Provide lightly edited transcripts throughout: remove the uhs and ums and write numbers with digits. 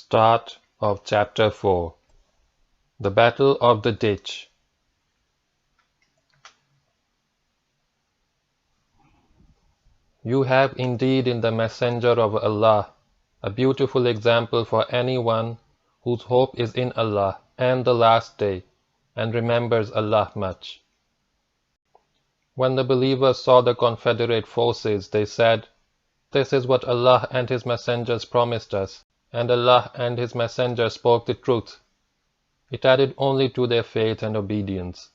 Start of Chapter 4. The Battle of the Ditch. You have indeed in the Messenger of Allah a beautiful example for anyone whose hope is in Allah and the Last Day, and remembers Allah much. When the believers saw the confederate forces, they said, "This is what Allah and His messengers promised us, and Allah and His messenger spoke the truth." It added only to their faith and obedience.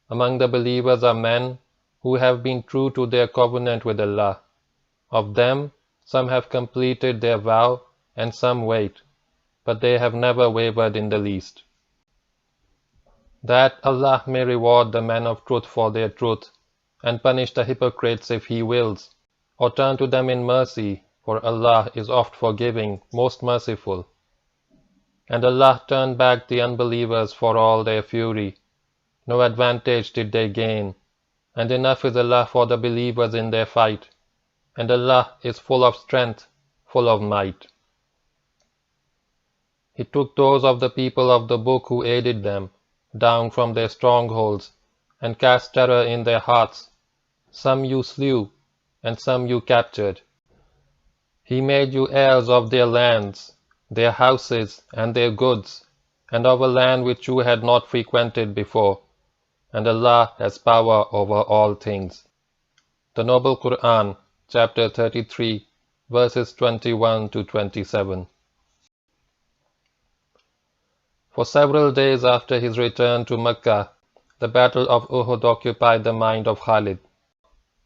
Among the believers are men who have been true to their covenant with Allah. Of them, some have completed their vow and some wait, but they have never wavered in the least. That Allah may reward the men of truth for their truth, and punish the hypocrites if He wills, or turn to them in mercy, for Allah is oft forgiving, most merciful. And Allah turned back the unbelievers for all their fury. No advantage did they gain, and enough is Allah for the believers in their fight, and Allah is full of strength, full of might. He took those of the people of the book who aided them down from their strongholds, and cast terror in their hearts. Some you slew, and some you captured. He made you heirs of their lands, their houses, and their goods, and of a land which you had not frequented before, and Allah has power over all things. The Noble Quran, Chapter 33, verses 21 to 27. For several days after his return to Mecca, the Battle of Uhud occupied the mind of Khalid.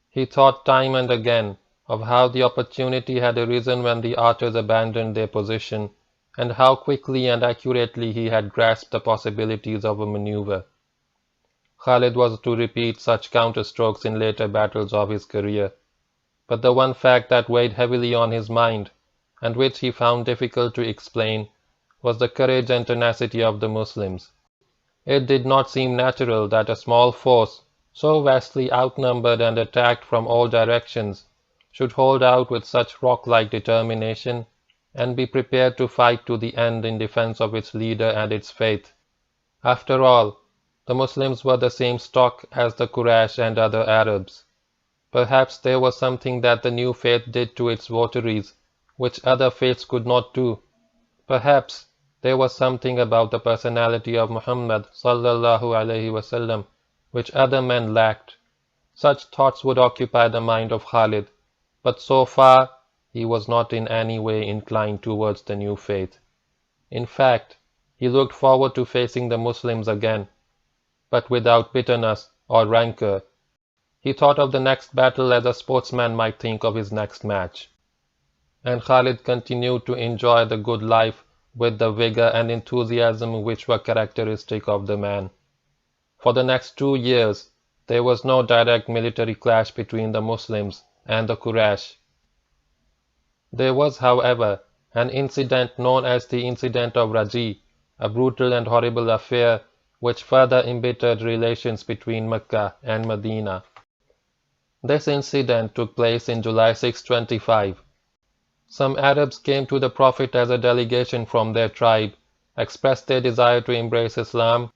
He thought time and again of how the opportunity had arisen when the archers abandoned their position, and how quickly and accurately he had grasped the possibilities of a maneuver. Khalid was to repeat such counterstrokes in later battles of his career, but the one fact that weighed heavily on his mind, and which he found difficult to explain, was the courage and tenacity of the Muslims. It did not seem natural that a small force, so vastly outnumbered and attacked from all directions, should hold out with such rock-like determination, and be prepared to fight to the end in defense of its leader and its faith. After all, the Muslims were the same stock as the Quraysh and other Arabs. Perhaps there was something that the new faith did to its votaries, which other faiths could not do. Perhaps there was something about the personality of Muhammad sallallahu alaihi wasallam which other men lacked. Such thoughts would occupy the mind of Khalid, but so far he was not in any way inclined towards the new faith. In fact, he looked forward to facing the Muslims again, but without bitterness or rancor. He thought of the next battle as a sportsman might think of his next match. And Khalid continued to enjoy the good life with the vigor and enthusiasm which were characteristic of the man. For the next 2 years, there was no direct military clash between the Muslims and the Quraysh. There was, however, an incident known as the Incident of Raji, a brutal and horrible affair which further embittered relations between Mecca and Medina. This incident took place in July 625. Some Arabs came to the Prophet as a delegation from their tribe, expressed their desire to embrace Islam,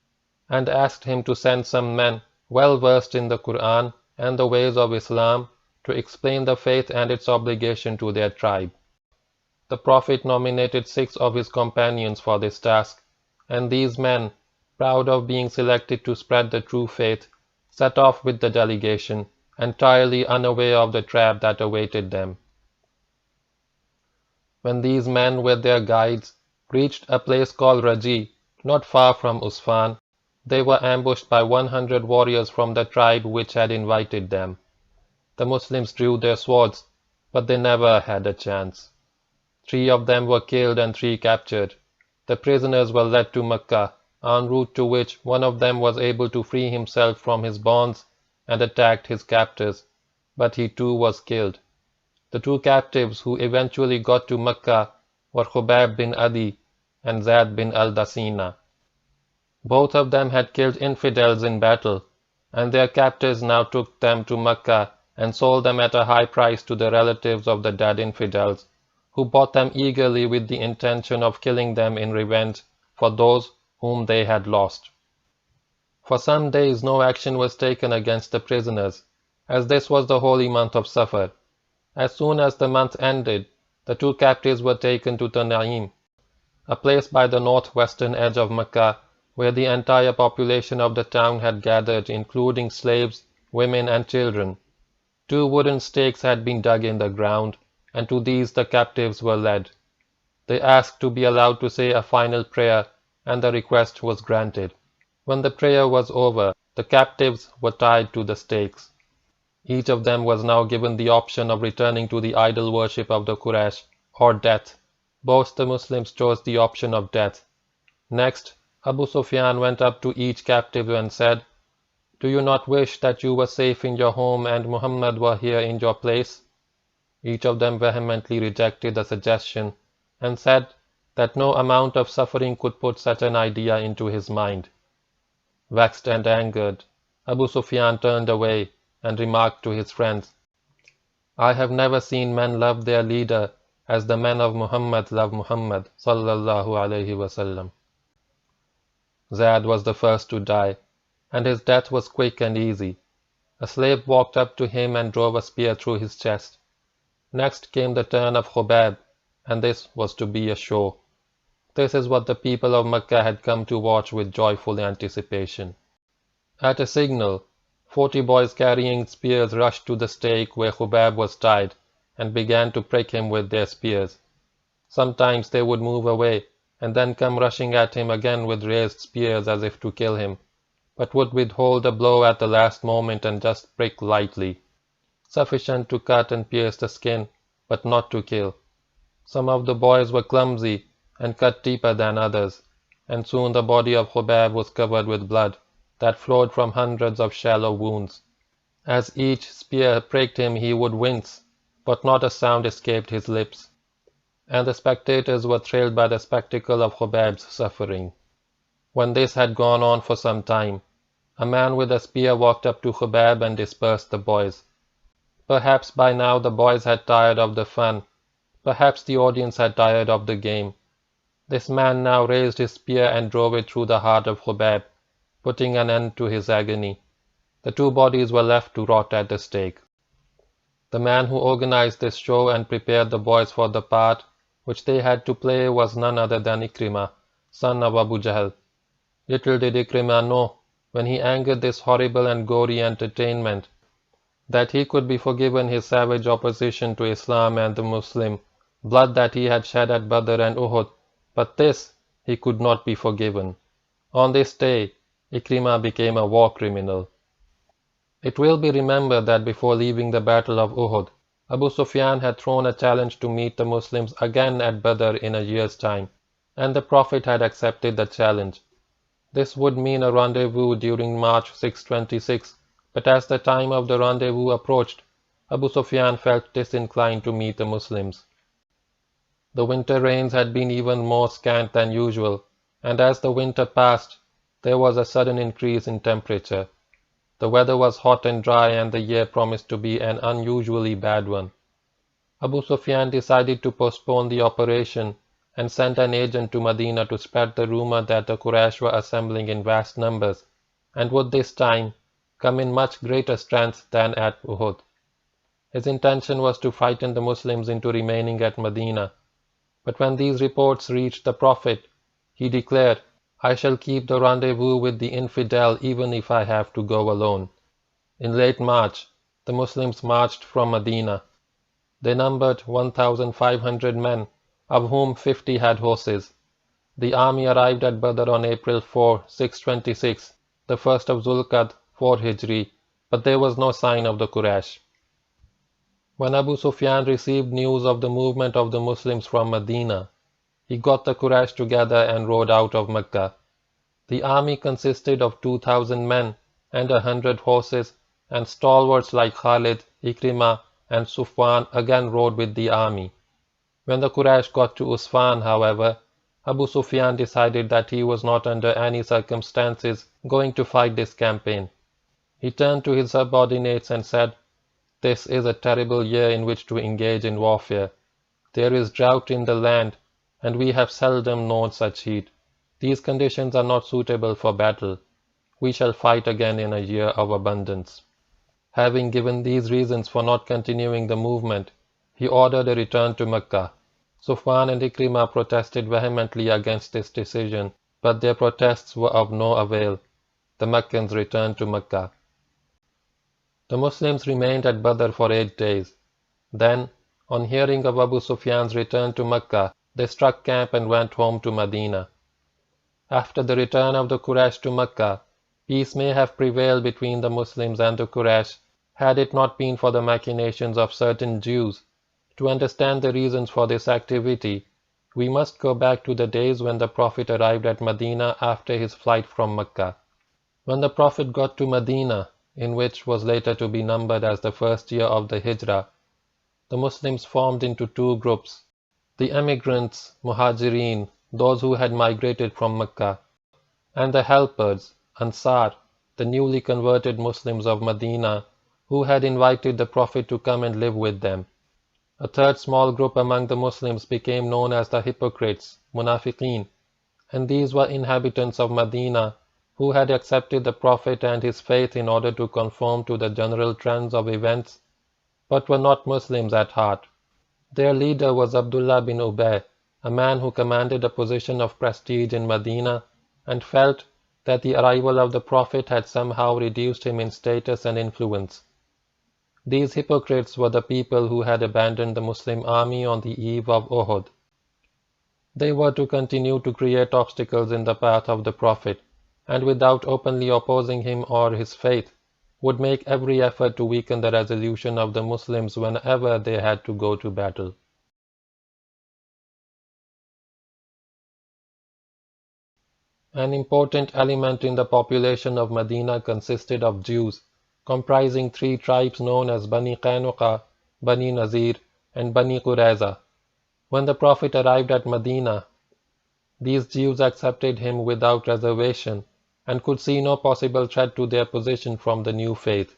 and asked him to send some men well versed in the Quran and the ways of Islam to explain the faith and its obligation to their tribe. The Prophet nominated 6 of his companions for this task, and these men, proud of being selected to spread the true faith, set off with the delegation, entirely unaware of the trap that awaited them. When these men with their guides reached a place called Raji, not far from Usfan, they were ambushed by 100 warriors from the tribe which had invited them. The Muslims drew their swords, but they never had a chance. 3 of them were killed and 3 captured. The prisoners were led to Mecca, en route to which one of them was able to free himself from his bonds and attacked his captors, but he too was killed. The 2 captives who eventually got to Mecca were Khubayb bin Adi and Zayd bin al-Dasina. Both of them had killed infidels in battle, and their captors now took them to Mecca and sold them at a high price to the relatives of the dead infidels, who bought them eagerly with the intention of killing them in revenge for those whom they had lost. For some days no action was taken against the prisoners, as this was the holy month of Safar. As soon as the month ended, the two captives were taken to Tan'im, a place by the northwestern edge of Mecca, where the entire population of the town had gathered, including slaves, women, and children. 2 wooden stakes had been dug in the ground, and to these the captives were led. They asked to be allowed to say a final prayer, and the request was granted. When the prayer was over, the captives were tied to the stakes. Each of them was now given the option of returning to the idol worship of the Quraysh or death. Both the Muslims chose the option of death. Next, Abu Sufyan went up to each captive and said, "Do you not wish that you were safe in your home and Muhammad were here in your place?" Each of them vehemently rejected the suggestion and said that no amount of suffering could put such an idea into his mind. Vexed and angered, Abu Sufyan turned away and remarked to his friends, "I have never seen men love their leader as the men of Muhammad love Muhammad sallallahu alaihi wasallam." Zayd was the first to die, and his death was quick and easy. A slave walked up to him and drove a spear through his chest. Next came the turn of Khubayb, and this was to be a show. This is what the people of Mecca had come to watch with joyful anticipation. At a signal, 40 boys carrying spears rushed to the stake where Khubayb was tied and began to prick him with their spears. Sometimes they would move away and then come rushing at him again with raised spears as if to kill him, but would withhold a blow at the last moment and just prick lightly, sufficient to cut and pierce the skin, but not to kill. Some of the boys were clumsy and cut deeper than others, and soon the body of Khubayb was covered with blood that flowed from hundreds of shallow wounds. As each spear pricked him he would wince, but not a sound escaped his lips, and the spectators were thrilled by the spectacle of Khubayb's suffering. When this had gone on for some time, a man with a spear walked up to Khubayb and dispersed the boys. Perhaps by now the boys had tired of the fun, perhaps the audience had tired of the game. This man now raised his spear and drove it through the heart of Khubayb, putting an end to his agony. The 2 bodies were left to rot at the stake. The man who organized this show and prepared the boys for the part which they had to play was none other than Ikrimah, son of Abu Jahl. Little did Ikrimah know, when he angered this horrible and gory entertainment, that he could be forgiven his savage opposition to Islam and the Muslim, blood that he had shed at Badr and Uhud, but this he could not be forgiven. On this day, Ikrimah became a war criminal. It will be remembered that before leaving the Battle of Uhud, Abu Sufyan had thrown a challenge to meet the Muslims again at Badr in a year's time, and the Prophet had accepted the challenge. This would mean a rendezvous during March 626, but as the time of the rendezvous approached, Abu Sufyan felt disinclined to meet the Muslims. The winter rains had been even more scant than usual, and as the winter passed, there was a sudden increase in temperature. The weather was hot and dry, and the year promised to be an unusually bad one. Abu Sufyan decided to postpone the operation and sent an agent to Medina to spread the rumor that the Quraysh were assembling in vast numbers, and would this time come in much greater strength than at Uhud. His intention was to frighten the Muslims into remaining at Medina, but when these reports reached the Prophet, he declared, "I shall keep the rendezvous with the infidel even if I have to go alone." In late March, the Muslims marched from Medina. They numbered 1,500 men, of whom 50 had horses. The army arrived at Badr on April 4, 626, the 1st of Zulqa'd, 4 Hijri, but there was no sign of the Quraysh. When Abu Sufyan received news of the movement of the Muslims from Medina, he got the Quraysh together and rode out of Mecca. The army consisted of 2,000 men and 100 horses, and stalwarts like Khalid, Ikrimah, and Sufwan again rode with the army. When the Quraysh got to Usfan, however, Abu Sufyan decided that he was not under any circumstances going to fight this campaign. He turned to his subordinates and said, "This is a terrible year in which to engage in warfare. There is drought in the land, and we have seldom known such heat. These conditions are not suitable for battle. We shall fight again in a year of abundance." Having given these reasons for not continuing the movement, he ordered a return to Mecca. Sufyan and Ikrimah protested vehemently against this decision, but their protests were of no avail. The Meccans returned to Mecca. The Muslims remained at Badr for 8 days. Then, on hearing of Abu Sufyan's return to Mecca, they struck camp and went home to Medina. After the return of the Quraysh to Mecca, peace may have prevailed between the Muslims and the Quraysh had it not been for the machinations of certain Jews. To understand the reasons for this activity, we must go back to the days when the Prophet arrived at Medina after his flight from Mecca. When the Prophet got to Medina, in which was later to be numbered as the first year of the Hijrah, the Muslims formed into 2 groups: the emigrants, Muhajirin, those who had migrated from Mecca, and the helpers, Ansar, the newly converted Muslims of Medina, who had invited the Prophet to come and live with them. A third small group among the Muslims became known as the hypocrites, Munafiqeen, and these were inhabitants of Medina who had accepted the Prophet and his faith in order to conform to the general trends of events, but were not Muslims at heart. Their leader was Abdullah bin Ubay, a man who commanded a position of prestige in Medina and felt that the arrival of the Prophet had somehow reduced him in status and influence. These hypocrites were the people who had abandoned the Muslim army on the eve of Uhud. They were to continue to create obstacles in the path of the Prophet, and without openly opposing him or his faith, would make every effort to weaken the resolution of the Muslims whenever they had to go to battle. An important element in the population of Medina consisted of Jews, comprising 3 tribes known as Bani Qaynuqa, Bani Nazir, and Bani Qurayza. When the Prophet arrived at Medina, these Jews accepted him without reservation and could see no possible threat to their position from the new faith.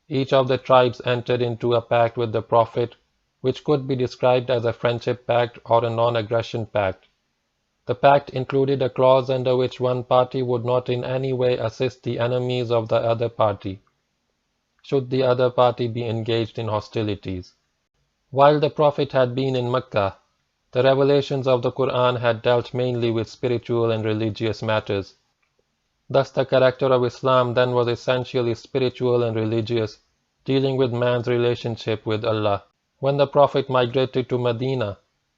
Each of the tribes entered into a pact with the Prophet, which could be described as a friendship pact or a non-aggression pact. The pact included a clause under which one party would not in any way assist the enemies of the other party, should the other party be engaged in hostilities. While the Prophet had been in Mecca, the revelations of the Quran had dealt mainly with spiritual and religious matters. Thus the character of Islam then was essentially spiritual and religious, dealing with man's relationship with Allah. When the Prophet migrated to Medina,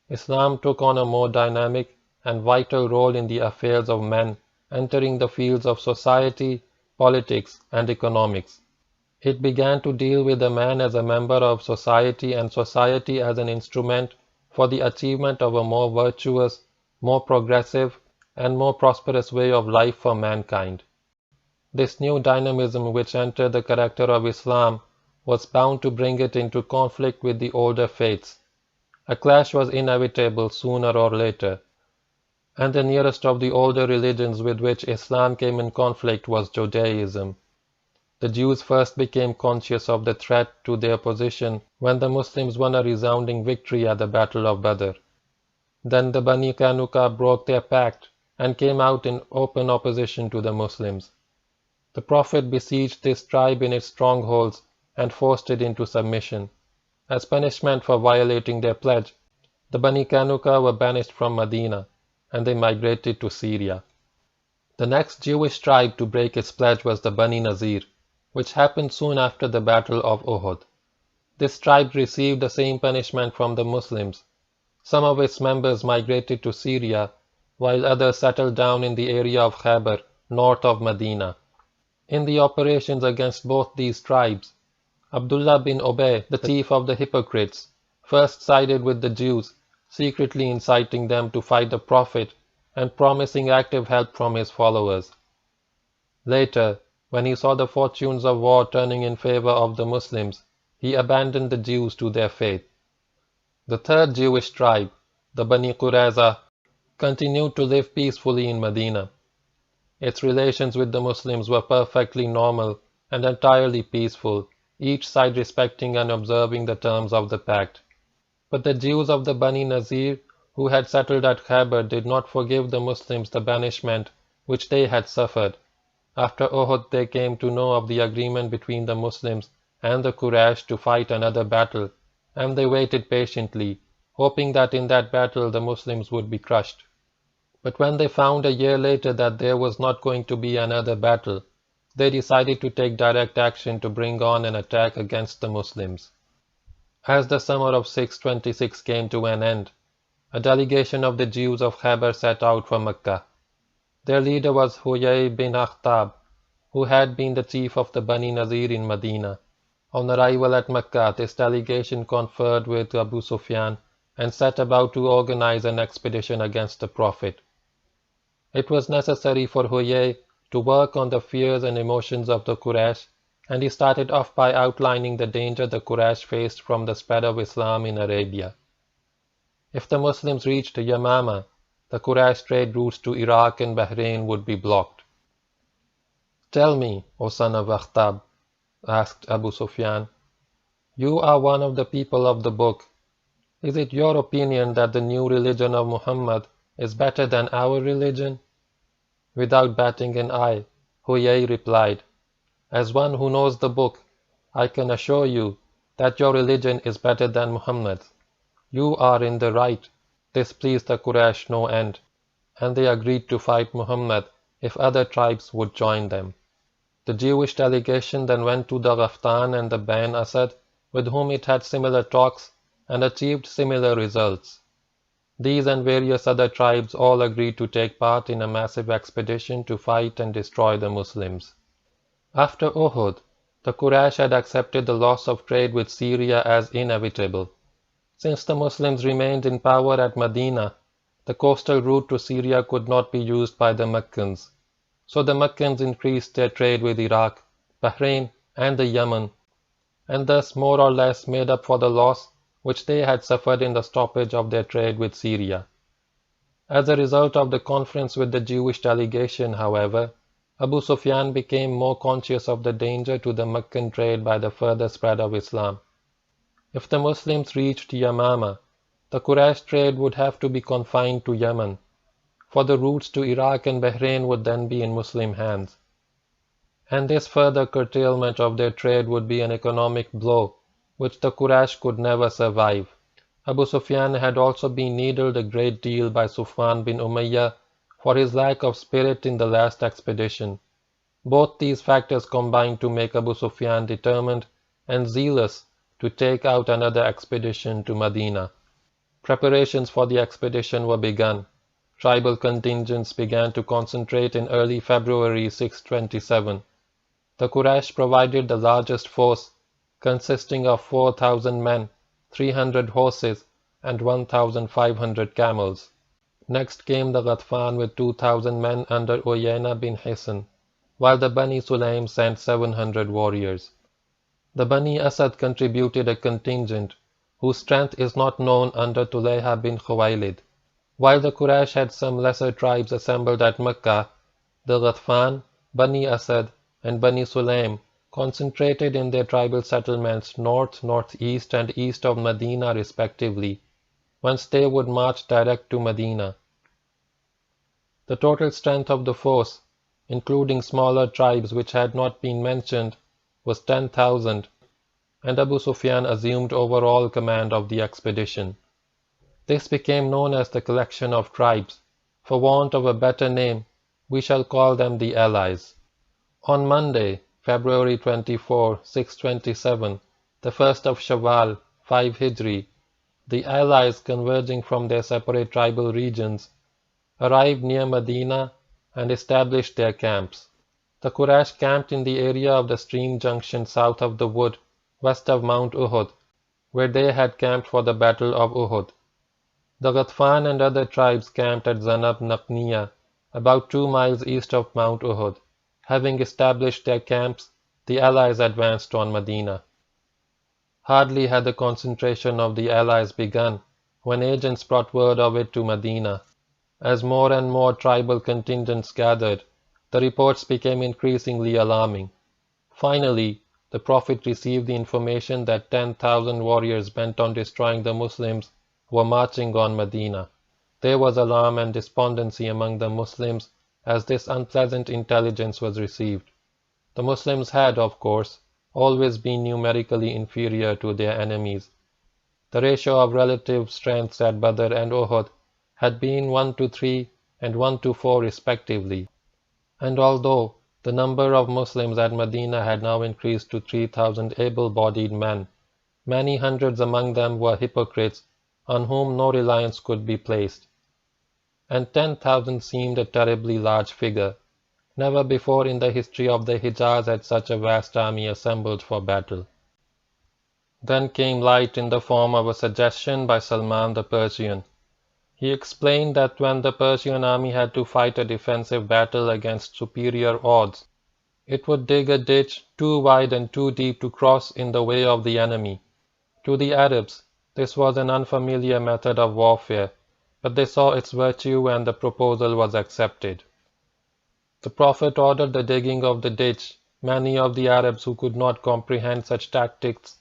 Islam took on a more dynamic and vital role in the affairs of men, entering the fields of society, politics, and economics. It began to deal with the man as a member of society and society as an instrument for the achievement of a more virtuous, more progressive, and more prosperous way of life for mankind. This new dynamism which entered the character of Islam was bound to bring it into conflict with the older faiths. A clash was inevitable sooner or later, and the nearest of the older religions with which Islam came in conflict was Judaism. The Jews first became conscious of the threat to their position when the Muslims won a resounding victory at the Battle of Badr. Then the Bani Qaynuqa broke their pact and came out in open opposition to the Muslims. The Prophet besieged this tribe in its strongholds and forced it into submission. As punishment for violating their pledge, the Bani Qaynuqa were banished from Medina, and they migrated to Syria. The next Jewish tribe to break its pledge was the Bani Nazir, which happened soon after the Battle of Uhud. This tribe received the same punishment from the Muslims. Some of its members migrated to Syria, while others settled down in the area of Khaybar, north of Medina. In the operations against both these tribes, Abdullah bin Ubay, the chief of the hypocrites, first sided with the Jews, secretly inciting them to fight the Prophet and promising active help from his followers. Later, when he saw the fortunes of war turning in favor of the Muslims, he abandoned the Jews to their fate. The third Jewish tribe, the Bani Qurayza, continued to live peacefully in Medina. Its relations with the Muslims were perfectly normal and entirely peaceful, each side respecting and observing the terms of the pact. But the Jews of the Bani Nazir who had settled at Khyber did not forgive the Muslims the banishment which they had suffered. After Uhud they came to know of the agreement between the Muslims and the Quraysh to fight another battle, and they waited patiently, hoping that in that battle the Muslims would be crushed. But when they found a year later that there was not going to be another battle, they decided to take direct action to bring on an attack against the Muslims. As the summer of 626 came to an end, a delegation of the Jews of Khyber set out for Mecca. Their leader was Huyay bin Akhtab, who had been the chief of the Bani Nazir in Medina. On arrival at Mecca, this delegation conferred with Abu Sufyan and set about to organize an expedition against the Prophet. It was necessary for Huyay to work on the fears and emotions of the Quraysh, and he started off by outlining the danger the Quraysh faced from the spread of Islam in Arabia. If the Muslims reached Yamama, the Quraysh trade routes to Iraq and Bahrain would be blocked. "Tell me, O son of Akhtab," asked Abu Sufyan, "you are one of the people of the book. Is it your opinion that the new religion of Muhammad is better than our religion?" Without batting an eye, Huyay replied, "As one who knows the book, I can assure you that your religion is better than Muhammad's. You are in the right." This pleased the Quraysh no end, and they agreed to fight Muhammad if other tribes would join them. The Jewish delegation then went to the Ghaftan and the Ban Asad, with whom it had similar talks, and achieved similar results. These and various other tribes all agreed to take part in a massive expedition to fight and destroy the Muslims. After Uhud, the Quraysh had accepted the loss of trade with Syria as inevitable. Since the Muslims remained in power at Medina, the coastal route to Syria could not be used by the Meccans. So the Meccans increased their trade with Iraq, Bahrain, and the Yemen, and thus more or less made up for the loss which they had suffered in the stoppage of their trade with Syria. As a result of the conference with the Jewish delegation, however, Abu Sufyan became more conscious of the danger to the Meccan trade by the further spread of Islam. If the Muslims reached Yamama, the Quraysh trade would have to be confined to Yemen, for the routes to Iraq and Bahrain would then be in Muslim hands. And this further curtailment of their trade would be an economic blow which the Quraysh could never survive. Abu Sufyan had also been needled a great deal by Sufyan bin Umayyah for his lack of spirit in the last expedition. Both these factors combined to make Abu Sufyan determined and zealous to take out another expedition to Medina. Preparations for the expedition were begun. Tribal contingents began to concentrate in early February 627. The Quraysh provided the largest force, consisting of 4,000 men, 300 horses, and 1,500 camels. Next came the Ghatfan with 2,000 men under Uyayna bin Hisn, while the Bani Sulaym sent 700 warriors. The Bani Asad contributed a contingent, whose strength is not known, under Tulayha bin Khuwaylid. While the Quraysh had some lesser tribes assembled at Mecca, the Ghatfan, Bani Asad, and Bani Sulaym concentrated in their tribal settlements north, northeast, and east of Medina respectively, whence they would march direct to Medina. The total strength of the force, including smaller tribes which had not been mentioned, was 10,000, and Abu Sufyan assumed overall command of the expedition. This became known as the collection of tribes. For want of a better name, we shall call them the Allies. On Monday, February 24, 627, the 1st of Shawwal, 5 Hijri, the Allies, converging from their separate tribal regions, arrived near Medina and established their camps. The Quraysh camped in the area of the stream junction south of the wood, west of Mount Uhud, where they had camped for the Battle of Uhud. The Ghatfan and other tribes camped at Zanab Naqniya, about 2 miles east of Mount Uhud. Having established their camps, the Allies advanced on Medina. Hardly had the concentration of the Allies begun, when agents brought word of it to Medina. As more and more tribal contingents gathered, the reports became increasingly alarming. Finally, the Prophet received the information that 10,000 warriors bent on destroying the Muslims were marching on Medina. There was alarm and despondency among the Muslims as this unpleasant intelligence was received. The Muslims had, of course, always been numerically inferior to their enemies. The ratio of relative strengths at Badr and Uhud had been 1:3 and 1:4 respectively, and although the number of Muslims at Medina had now increased to 3,000 able-bodied men, many hundreds among them were hypocrites on whom no reliance could be placed. And 10,000 seemed a terribly large figure. Never before in the history of the Hijaz had such a vast army assembled for battle. Then came light in the form of a suggestion by Salman the Persian. He explained that when the Persian army had to fight a defensive battle against superior odds, it would dig a ditch too wide and too deep to cross in the way of the enemy. To the Arabs, this was an unfamiliar method of warfare, but they saw its virtue and the proposal was accepted. The Prophet ordered the digging of the ditch. Many of the Arabs who could not comprehend such tactics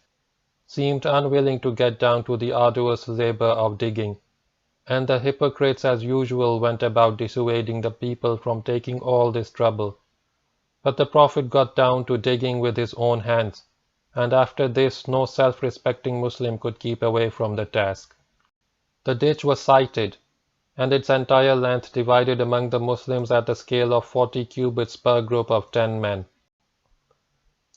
seemed unwilling to get down to the arduous labor of digging, and the hypocrites as usual went about dissuading the people from taking all this trouble. But the Prophet got down to digging with his own hands, and after this no self-respecting Muslim could keep away from the task. The ditch was sighted, and its entire length divided among the Muslims at the scale of 40 cubits per group of 10 men.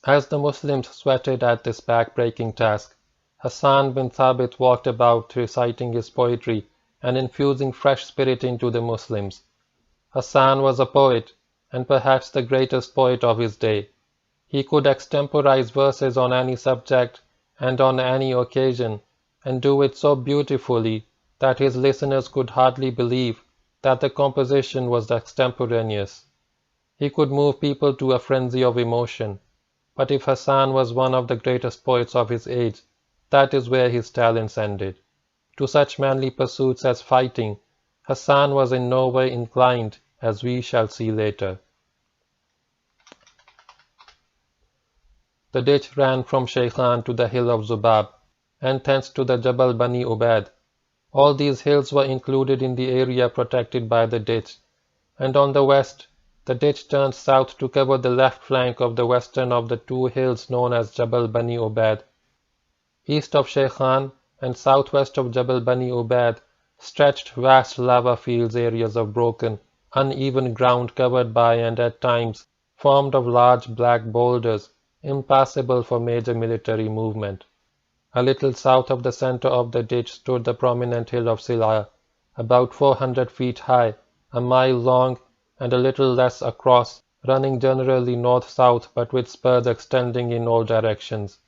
As the Muslims sweated at this back-breaking task, Hassan bin Thabit walked about reciting his poetry and infusing fresh spirit into the Muslims. Hassan was a poet, and perhaps the greatest poet of his day. He could extemporize verses on any subject and on any occasion, and do it so beautifully that his listeners could hardly believe that the composition was extemporaneous. He could move people to a frenzy of emotion. But if Hassan was one of the greatest poets of his age, that is where his talents ended. To such manly pursuits as fighting, Hassan was in no way inclined, as we shall see later. The ditch ran from Shaykhan to the hill of Zubab, and thence to the Jabal Bani Ubaid. All these hills were included in the area protected by the ditch, and on the west, the ditch turned south to cover the left flank of the western of the two hills known as Jabal Bani Ubaid. East of Shaykhan and southwest of Jabal Bani Ubaid stretched vast lava fields, areas of broken, uneven ground covered by and at times formed of large black boulders, impassable for major military movement. A little south of the center of the ditch stood the prominent hill of Sila, about 400 feet high, a mile long, and a little less across, running generally north-south but with spurs extending in all directions.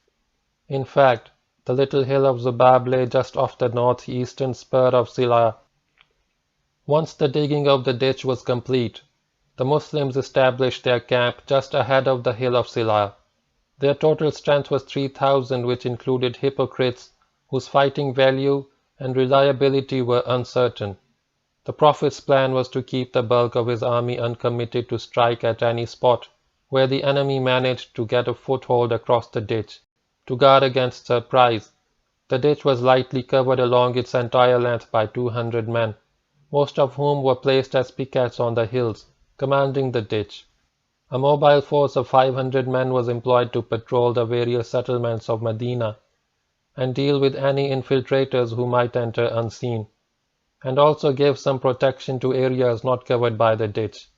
In fact, the little hill of Zubab lay just off the northeastern spur of Sila. Once the digging of the ditch was complete, the Muslims established their camp just ahead of the hill of Sila. Their total strength was 3,000, which included hypocrites whose fighting value and reliability were uncertain. The Prophet's plan was to keep the bulk of his army uncommitted to strike at any spot where the enemy managed to get a foothold across the ditch, to guard against surprise. The ditch was lightly covered along its entire length by 200 men, most of whom were placed as pickets on the hills, commanding the ditch. A mobile force of 500 men was employed to patrol the various settlements of Medina and deal with any infiltrators who might enter unseen, and also gave some protection to areas not covered by the ditch.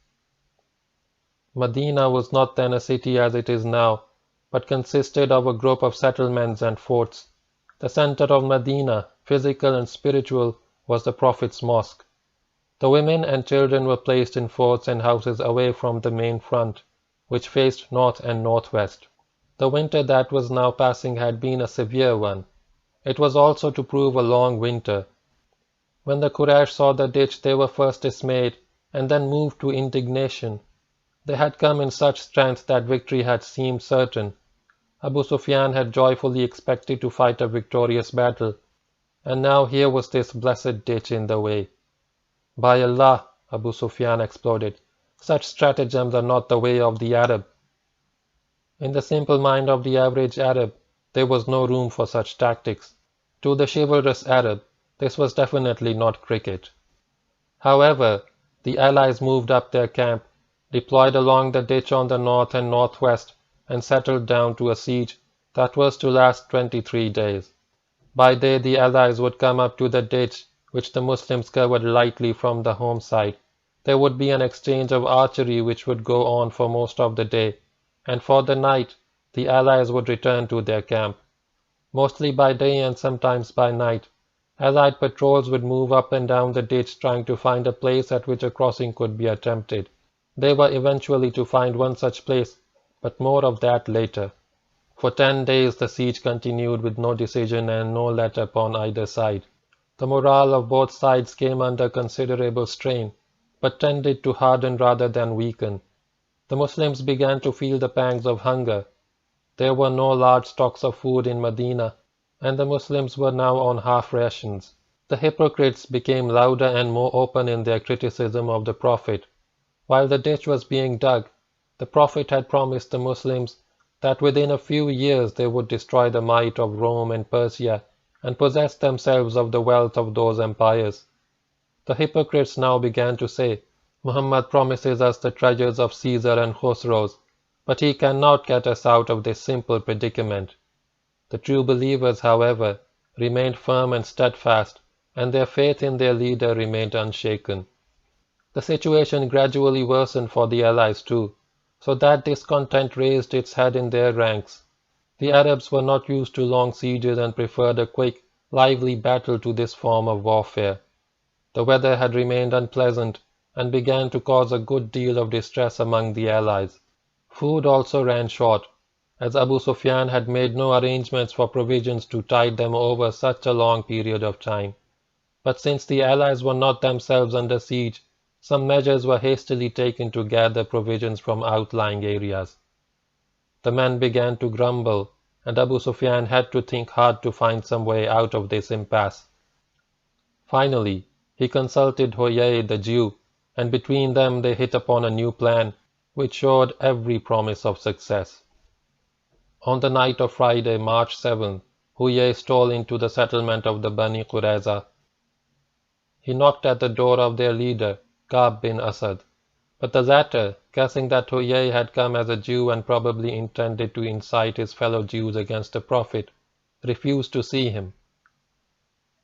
Medina was not then a city as it is now, but consisted of a group of settlements and forts. The center of Medina, physical and spiritual, was the Prophet's mosque. The women and children were placed in forts and houses away from the main front, which faced north and northwest. The winter that was now passing had been a severe one. It was also to prove a long winter. When the Quraysh saw the ditch, they were first dismayed, and then moved to indignation. They had come in such strength that victory had seemed certain. Abu Sufyan had joyfully expected to fight a victorious battle, and now here was this blessed ditch in the way. By Allah, Abu Sufyan exploded, such stratagems are not the way of the Arab. In the simple mind of the average Arab, there was no room for such tactics. To the chivalrous Arab, this was definitely not cricket. However, the Allies moved up their camp, deployed along the ditch on the north and northwest, and settled down to a siege that was to last 23 days. By day the Allies would come up to the ditch, which the Muslims covered lightly from the home side. There would be an exchange of archery which would go on for most of the day, and for the night the Allies would return to their camp. Mostly by day and sometimes by night, Allied patrols would move up and down the ditch trying to find a place at which a crossing could be attempted. They were eventually to find one such place, but more of that later. For 10 days the siege continued with no decision and no let-up on either side. The morale of both sides came under considerable strain, but tended to harden rather than weaken. The Muslims began to feel the pangs of hunger. There were no large stocks of food in Medina, and the Muslims were now on half rations. The hypocrites became louder and more open in their criticism of the Prophet. While the ditch was being dug, the Prophet had promised the Muslims that within a few years they would destroy the might of Rome and Persia and possess themselves of the wealth of those empires. The hypocrites now began to say, Muhammad promises us the treasures of Caesar and Khosrows, but he cannot get us out of this simple predicament. The true believers, however, remained firm and steadfast, and their faith in their leader remained unshaken. The situation gradually worsened for the Allies too, so that discontent raised its head in their ranks. The Arabs were not used to long sieges and preferred a quick, lively battle to this form of warfare. The weather had remained unpleasant and began to cause a good deal of distress among the Allies. Food also ran short, as Abu Sufyan had made no arrangements for provisions to tide them over such a long period of time. But since the Allies were not themselves under siege, some measures were hastily taken to gather provisions from outlying areas. The men began to grumble, and Abu Sufyan had to think hard to find some way out of this impasse. Finally, he consulted Huyay the Jew, and between them they hit upon a new plan, which showed every promise of success. On the night of Friday, March 7, Huyay stole into the settlement of the Bani Qurayza. He knocked at the door of their leader, Ka'b bin Asad, but the latter, guessing that Huyay had come as a Jew and probably intended to incite his fellow Jews against the Prophet, refused to see him.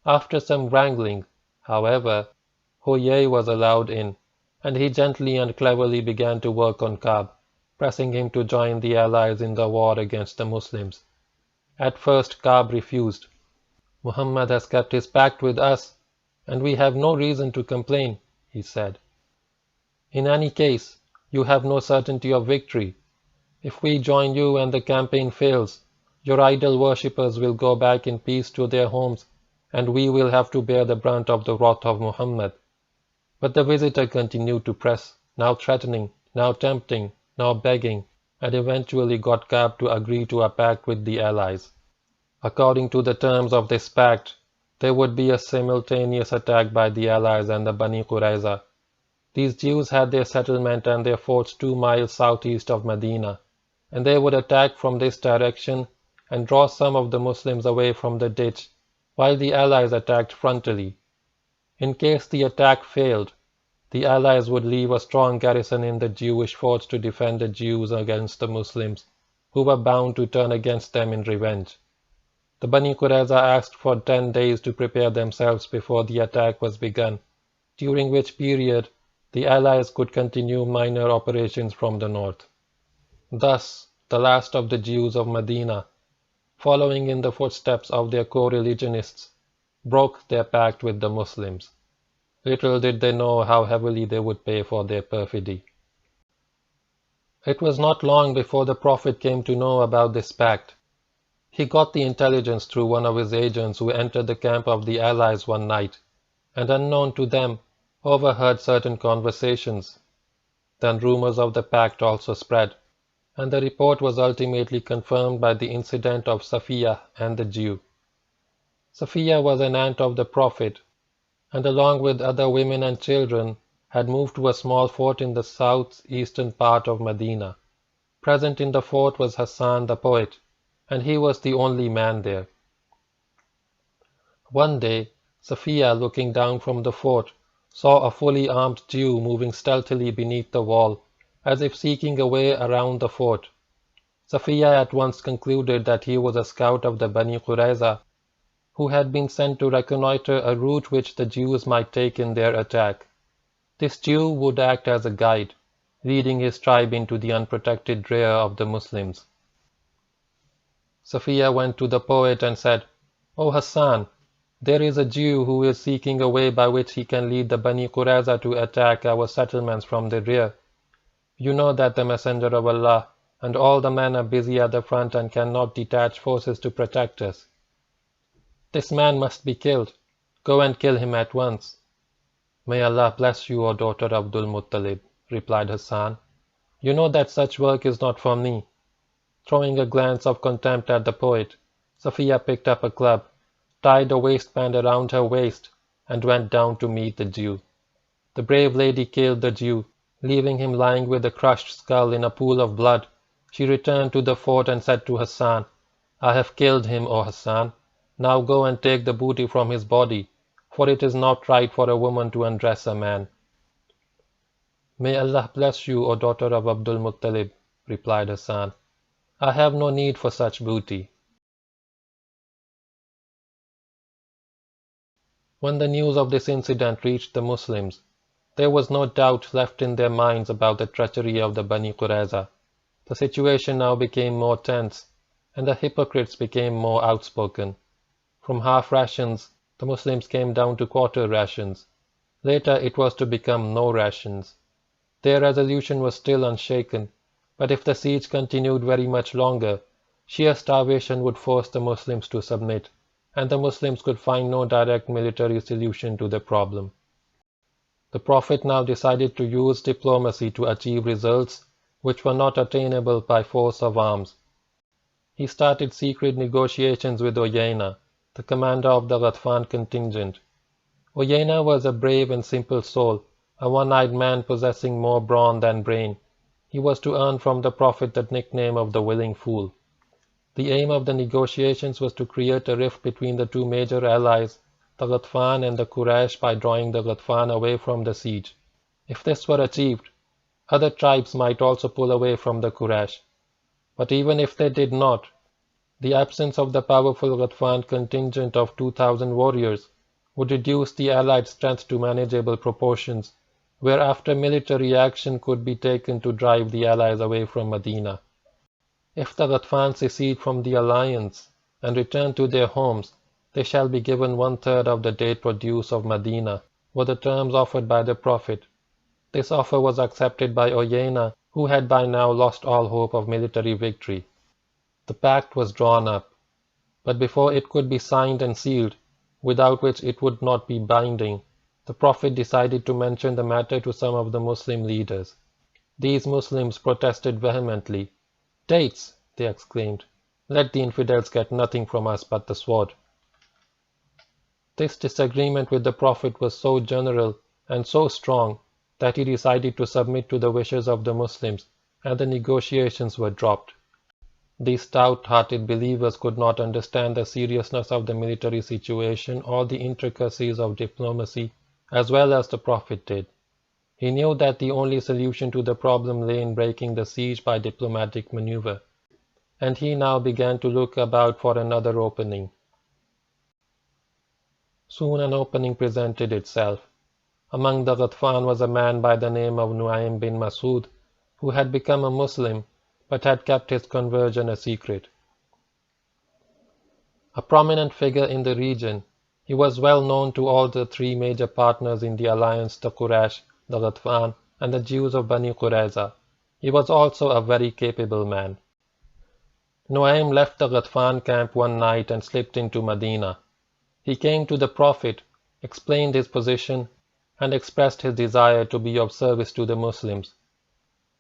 After some wrangling, however, Huyay was allowed in, and he gently and cleverly began to work on Ka'b, pressing him to join the Allies in the war against the Muslims. At first Ka'b refused. Muhammad has kept his pact with us, and we have no reason to complain, he said. In any case, you have no certainty of victory. If we join you and the campaign fails, your idol worshippers will go back in peace to their homes, and we will have to bear the brunt of the wrath of Muhammad. But the visitor continued to press, now threatening, now tempting, now begging, and eventually got Ka'b to agree to a pact with the Allies. According to the terms of this pact, there would be a simultaneous attack by the Allies and the Bani Qurayza. These Jews had their settlement and their forts 2 miles southeast of Medina, and they would attack from this direction and draw some of the Muslims away from the ditch, while the Allies attacked frontally. In case the attack failed, the Allies would leave a strong garrison in the Jewish forts to defend the Jews against the Muslims, who were bound to turn against them in revenge. The Bani Qurayza asked for 10 days to prepare themselves before the attack was begun, during which period the Allies could continue minor operations from the north. Thus, the last of the Jews of Medina, following in the footsteps of their co-religionists, broke their pact with the Muslims. Little did they know how heavily they would pay for their perfidy. It was not long before the Prophet came to know about this pact. He got the intelligence through one of his agents who entered the camp of the Allies one night, and unknown to them, overheard certain conversations. Then rumors of the pact also spread, and the report was ultimately confirmed by the incident of Safiya and the Jew. Safiya was an aunt of the Prophet, and along with other women and children had moved to a small fort in the southeastern part of Medina. Present in the fort was Hassan the poet, and he was the only man there. One day, Safiya, looking down from the fort, saw a fully armed Jew moving stealthily beneath the wall, as if seeking a way around the fort. Safiya at once concluded that he was a scout of the Bani Qurayza, who had been sent to reconnoiter a route which the Jews might take in their attack. This Jew would act as a guide, leading his tribe into the unprotected rear of the Muslims. Safiya went to the poet and said, "O Hassan, there is a Jew who is seeking a way by which he can lead the Bani Qurayza to attack our settlements from the rear. You know that the Messenger of Allah and all the men are busy at the front and cannot detach forces to protect us. This man must be killed. Go and kill him at once." "May Allah bless you, O daughter of Abdul Muttalib," replied Hassan. "You know that such work is not for me." Throwing a glance of contempt at the poet, Safiya picked up a club, tied a waistband around her waist, and went down to meet the Jew. The brave lady killed the Jew, leaving him lying with a crushed skull in a pool of blood. She returned to the fort and said to Hassan, "I have killed him, O Hassan. Now go and take the booty from his body, for it is not right for a woman to undress a man." "May Allah bless you, O daughter of Abdul Muttalib," replied Hassan. "I have no need for such booty." When the news of this incident reached the Muslims, there was no doubt left in their minds about the treachery of the Bani Qurayza. The situation now became more tense, and the hypocrites became more outspoken. From half rations, the Muslims came down to quarter rations. Later it was to become no rations. Their resolution was still unshaken, but if the siege continued very much longer, sheer starvation would force the Muslims to submit, and the Muslims could find no direct military solution to the problem. The Prophet now decided to use diplomacy to achieve results which were not attainable by force of arms. He started secret negotiations with Uyayna, the commander of the Ghatfan contingent. Uyayna was a brave and simple soul, a one-eyed man possessing more brawn than brain. He was to earn from the Prophet the nickname of the Willing Fool. The aim of the negotiations was to create a rift between the two major allies, the Ghatfan and the Quraysh, by drawing the Ghatfan away from the siege. If this were achieved, other tribes might also pull away from the Quraysh. But even if they did not, the absence of the powerful Ghatfan contingent of 2,000 warriors would reduce the allied strength to manageable proportions, whereafter military action could be taken to drive the allies away from Medina. If the Ghatfan secede from the alliance and return to their homes, they shall be given 1/3 of the date produce of Medina, were the terms offered by the Prophet. This offer was accepted by Uyayna, who had by now lost all hope of military victory. The pact was drawn up, but before it could be signed and sealed, without which it would not be binding, the Prophet decided to mention the matter to some of the Muslim leaders. These Muslims protested vehemently. "Dates!" they exclaimed. "Let the infidels get nothing from us but the sword." This disagreement with the Prophet was so general and so strong that he decided to submit to the wishes of the Muslims, and the negotiations were dropped. These stout-hearted believers could not understand the seriousness of the military situation or the intricacies of diplomacy as well as the Prophet did. He knew that the only solution to the problem lay in breaking the siege by diplomatic maneuver, and he now began to look about for another opening. Soon an opening presented itself. Among the Ghatfan was a man by the name of Nu'aym bin Masud, who had become a Muslim but had kept his conversion a secret. A prominent figure in the region, he was well known to all the three major partners in the alliance, the Quraysh, the Ghatfan, and the Jews of Bani Qurayza. He was also a very capable man. Nu'aym left the Ghatfan camp one night and slipped into Medina. He came to the Prophet, explained his position, and expressed his desire to be of service to the Muslims.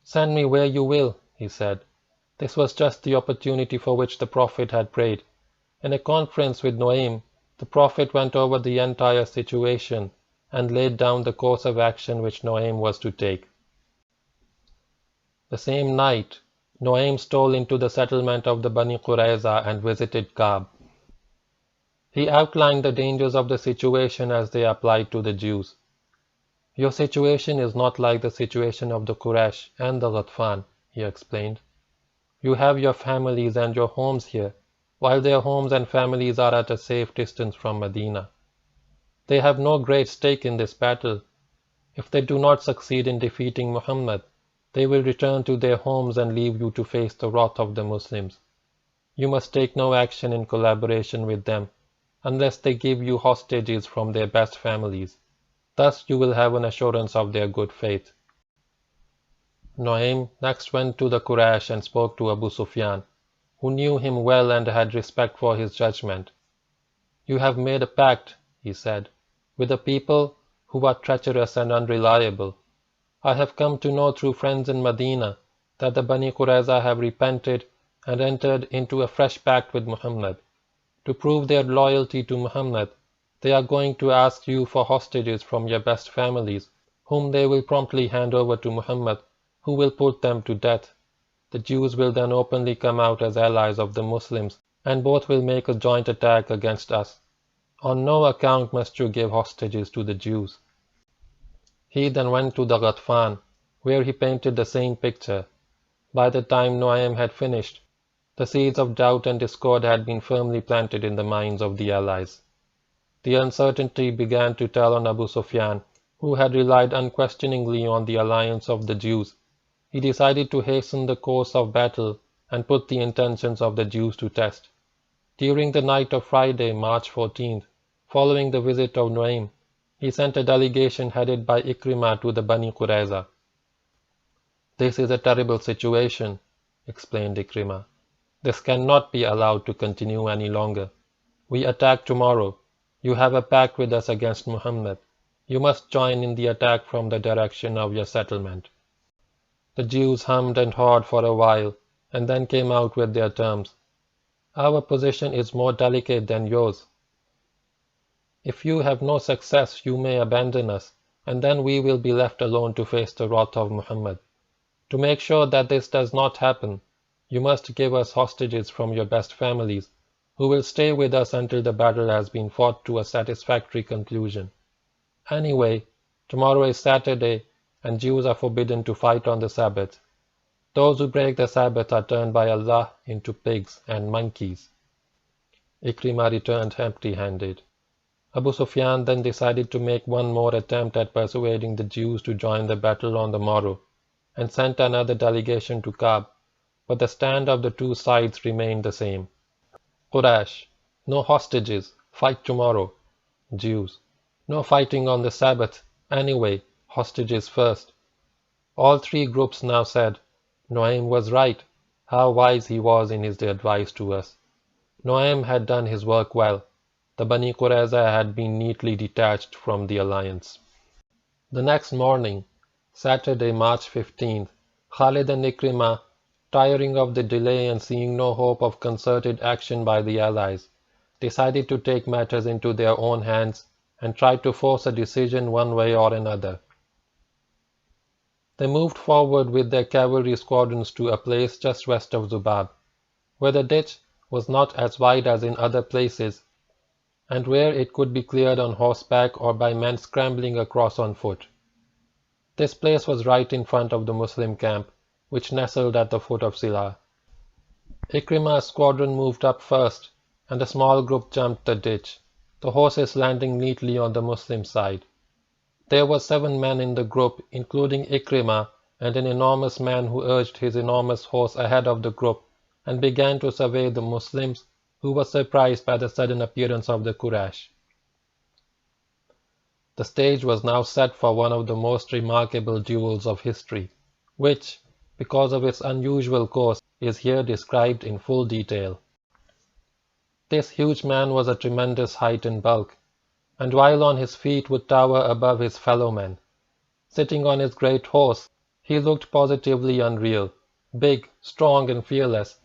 "Send me where you will," he said. This was just the opportunity for which the Prophet had prayed. In a conference with Nu'aym, the Prophet went over the entire situation and laid down the course of action which Nu'aym was to take. The same night, Nu'aym stole into the settlement of the Bani Qurayza and visited Ka'b. He outlined the dangers of the situation as they applied to the Jews. Your situation is not like the situation of the Quraysh and the Ghatfan, he explained. You have your families and your homes here, while their homes and families are at a safe distance from Medina. They have no great stake in this battle. If they do not succeed in defeating Muhammad, they will return to their homes and leave you to face the wrath of the Muslims. You must take no action in collaboration with them, unless they give you hostages from their best families. Thus you will have an assurance of their good faith. Nu'aym next went to the Quraysh and spoke to Abu Sufyan, who knew him well and had respect for his judgment. You have made a pact, he said, with a people who are treacherous and unreliable. I have come to know through friends in Medina that the Bani Qurayza have repented and entered into a fresh pact with Muhammad. To prove their loyalty to Muhammad, they are going to ask you for hostages from your best families, whom they will promptly hand over to Muhammad, who will put them to death. The Jews will then openly come out as allies of the Muslims, and both will make a joint attack against us. On no account must you give hostages to the Jews. He then went to the Ghatfan, where he painted the same picture. By the time Nu'aym had finished, the seeds of doubt and discord had been firmly planted in the minds of the allies. The uncertainty began to tell on Abu Sufyan, who had relied unquestioningly on the alliance of the Jews. He decided to hasten the course of battle and put the intentions of the Jews to test. During the night of Friday, March 14th, following the visit of Nu'aym, he sent a delegation headed by Ikrimah to the Bani Qurayza. This is a terrible situation, explained Ikrimah. This cannot be allowed to continue any longer. We attack tomorrow. You have a pact with us against Muhammad. You must join in the attack from the direction of your settlement. The Jews hummed and hawed for a while, and then came out with their terms. Our position is more delicate than yours. If you have no success, you may abandon us, and then we will be left alone to face the wrath of Muhammad. To make sure that this does not happen, you must give us hostages from your best families, who will stay with us until the battle has been fought to a satisfactory conclusion. Anyway, tomorrow is Saturday, and Jews are forbidden to fight on the Sabbath. Those who break the Sabbath are turned by Allah into pigs and monkeys. Ikrimah returned empty-handed. Abu Sufyan then decided to make one more attempt at persuading the Jews to join the battle on the morrow, and sent another delegation to Ka'b, but the stand of the two sides remained the same. Quraysh, no hostages, fight tomorrow. Jews, no fighting on the Sabbath, anyway, hostages first. All three groups now said, Nu'aym was right, how wise he was in his advice to us. Nu'aym had done his work well. The Bani Qurayza had been neatly detached from the alliance. The next morning, Saturday, March 15th, Khalid and Ikrimah, tiring of the delay and seeing no hope of concerted action by the allies, decided to take matters into their own hands and try to force a decision one way or another. They moved forward with their cavalry squadrons to a place just west of Zubab, where the ditch was not as wide as in other places, and where it could be cleared on horseback or by men scrambling across on foot. This place was right in front of the Muslim camp, which nestled at the foot of Sila. Ikrimah's squadron moved up first, and a small group jumped the ditch, the horses landing neatly on the Muslim side. There were 7 men in the group, including Ikrimah and an enormous man who urged his enormous horse ahead of the group and began to survey the Muslims, who were surprised by the sudden appearance of the Quraysh. The stage was now set for one of the most remarkable duels of history, which, because of its unusual course, is here described in full detail. This huge man was a tremendous height and bulk, and while on his feet would tower above his fellow men. Sitting on his great horse, he looked positively unreal, big, strong, and fearless.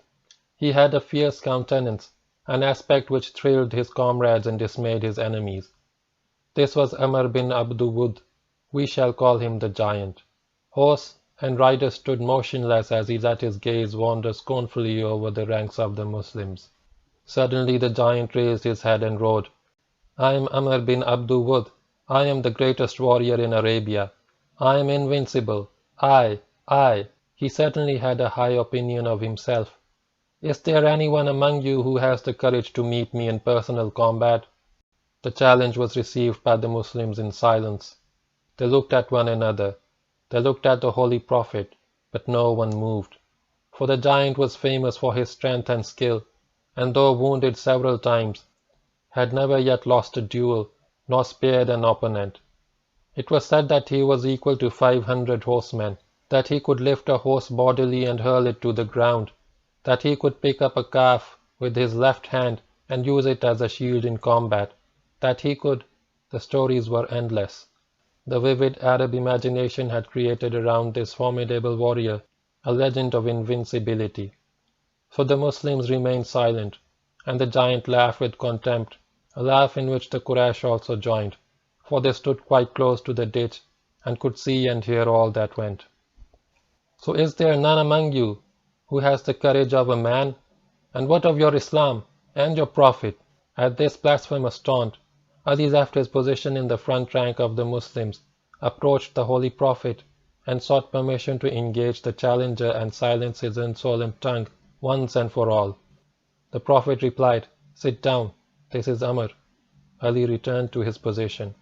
He had a fierce countenance, an aspect which thrilled his comrades and dismayed his enemies. This was Amr bin Abdu Wud. We shall call him the Giant. Horse, and rider stood motionless as he let his gaze wander scornfully over the ranks of the Muslims. Suddenly the giant raised his head and roared, "I am Amr bin Abdul Wud. I am the greatest warrior in Arabia. I am invincible. I. He certainly had a high opinion of himself. Is there anyone among you who has the courage to meet me in personal combat?" The challenge was received by the Muslims in silence. They looked at one another. They looked at the Holy Prophet, but no one moved. For the giant was famous for his strength and skill, and though wounded several times, had never yet lost a duel, nor spared an opponent. It was said that he was equal to 500 horsemen, that he could lift a horse bodily and hurl it to the ground, that he could pick up a calf with his left hand and use it as a shield in combat, that he could— the stories were endless. The vivid Arab imagination had created around this formidable warrior a legend of invincibility. So the Muslims remained silent, and the giant laughed with contempt, a laugh in which the Quraysh also joined, for they stood quite close to the ditch and could see and hear all that went. "So is there none among you who has the courage of a man? And what of your Islam and your Prophet?" At this blasphemous taunt, Ali left his position in the front rank of the Muslims, approached the Holy Prophet, and sought permission to engage the challenger and silence his insolent tongue once and for all. The Prophet replied, "Sit down, this is Amr." Ali returned to his position.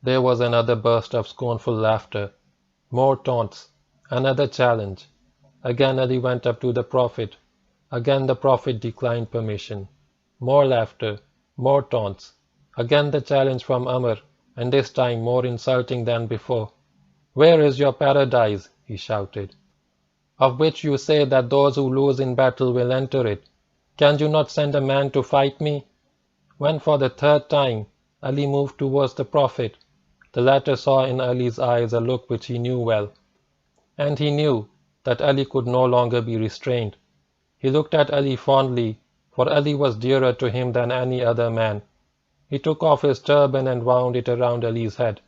There was another burst of scornful laughter, more taunts, another challenge. Again Ali went up to the Prophet. Again the Prophet declined permission. More laughter, more taunts. Again the challenge from Amr, and this time more insulting than before. "Where is your paradise?" he shouted, "of which you say that those who lose in battle will enter it? Can you not send a man to fight me?" When for the third time Ali moved towards the Prophet, the latter saw in Ali's eyes a look which he knew well, and he knew that Ali could no longer be restrained. He looked at Ali fondly, for Ali was dearer to him than any other man. He took off his turban and wound it around Ali's head.